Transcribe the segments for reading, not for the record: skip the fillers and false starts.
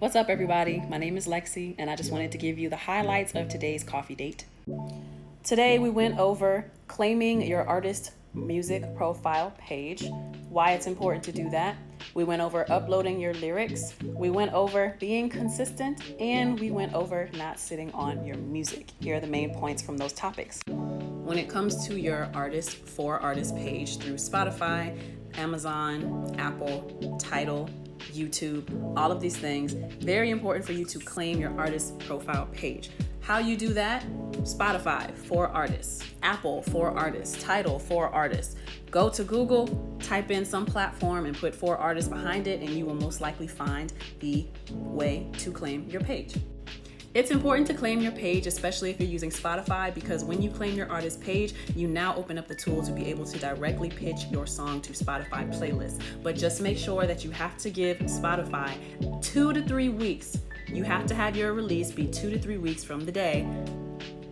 What's up, everybody? My name is LexC, and I just wanted to give you the highlights of today's coffee date. Today, we went over claiming your artist music profile page, why it's important to do that. We went over uploading your lyrics. We went over being consistent, and we went over not sitting on your music. Here are the main points from those topics. When it comes to your for artist page through Spotify, Amazon, Apple, Tidal, YouTube, all of these things, very important for you to claim your artist profile page. How you do that? Spotify for artists, Apple for artists, Tidal for artists. Go to Google, type in some platform and put for artists behind it, and you will most likely find the way to claim your page. It's important to claim your page, especially if you're using Spotify, because when you claim your artist page, you now open up the tool to be able to directly pitch your song to Spotify playlists. But just make sure that you have to give Spotify 2 to 3 weeks. You have to have your release be 2 to 3 weeks from the day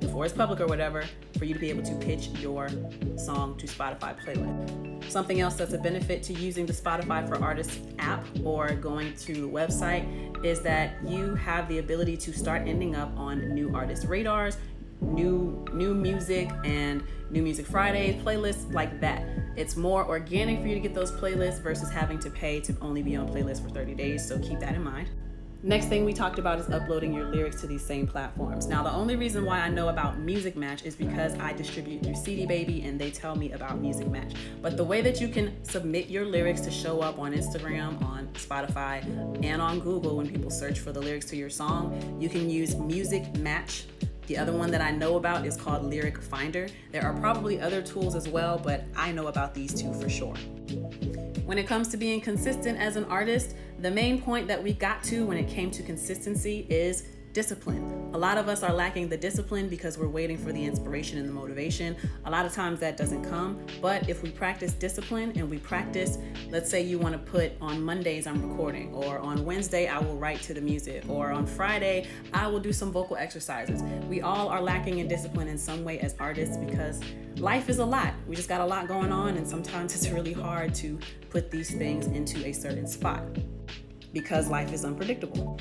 before it's public or whatever, for you to be able to pitch your song to Spotify playlist. Something else that's a benefit to using the Spotify for Artists app or going to the website is that you have the ability to start ending up on new artist radars, new music, and New Music Fridays, playlists like that. It's more organic for you to get those playlists versus having to pay to only be on playlists for 30 days, so keep that in mind. Next thing we talked about is uploading your lyrics to these same platforms. Now, the only reason why I know about Music Match is because I distribute through CD Baby and they tell me about Music Match. But the way that you can submit your lyrics to show up on Instagram, on Spotify, and on Google when people search for the lyrics to your song, you can use Music Match. The other one that I know about is called Lyric Finder. There are probably other tools as well, but I know about these two for sure. When it comes to being consistent as an artist, the main point that we got to when it came to consistency is discipline. A lot of us are lacking the discipline because we're waiting for the inspiration and the motivation. A lot of times that doesn't come, but if we practice discipline and we practice, let's say you want to put on Mondays I'm recording, or on Wednesday I will write to the music, or on Friday I will do some vocal exercises. We all are lacking in discipline in some way as artists because life is a lot. We just got a lot going on, and sometimes it's really hard to put these things into a certain spot because life is unpredictable.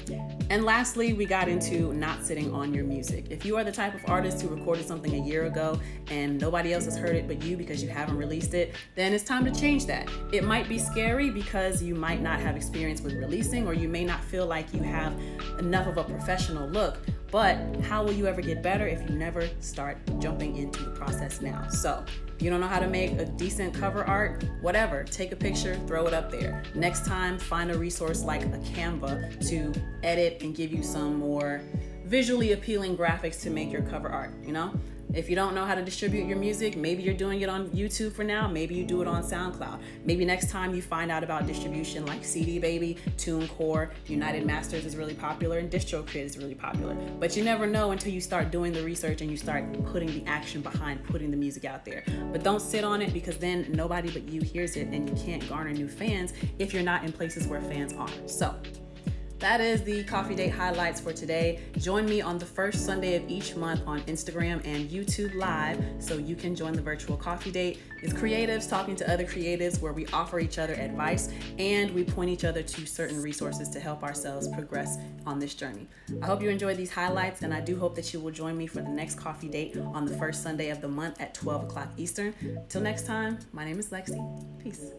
And lastly, we got into not sitting on your music. If you are the type of artist who recorded something a year ago and nobody else has heard it but you because you haven't released it, then it's time to change that. It might be scary because you might not have experience with releasing, or you may not feel like you have enough of a professional look, but how will you ever get better if you never start jumping into the process now? So if you don't know how to make a decent cover art, whatever, take a picture, throw it up there. Next time, find a resource like a Canva to edit and give you some more visually appealing graphics to make your cover art, If you don't know how to distribute your music, maybe you're doing it on YouTube for now, maybe you do it on SoundCloud. Maybe next time you find out about distribution like CD Baby, TuneCore, United Masters is really popular, and DistroKid is really popular. But you never know until you start doing the research and you start putting the action behind putting the music out there. But don't sit on it, because then nobody but you hears it and you can't garner new fans if you're not in places where fans are. So that is the coffee date highlights for today. Join me on the first Sunday of each month on Instagram and YouTube Live so you can join the virtual coffee date. It's creatives talking to other creatives where we offer each other advice and we point each other to certain resources to help ourselves progress on this journey. I hope you enjoyed these highlights, and I do hope that you will join me for the next coffee date on the first Sunday of the month at 12 o'clock Eastern. Till next time, my name is LexC. Peace.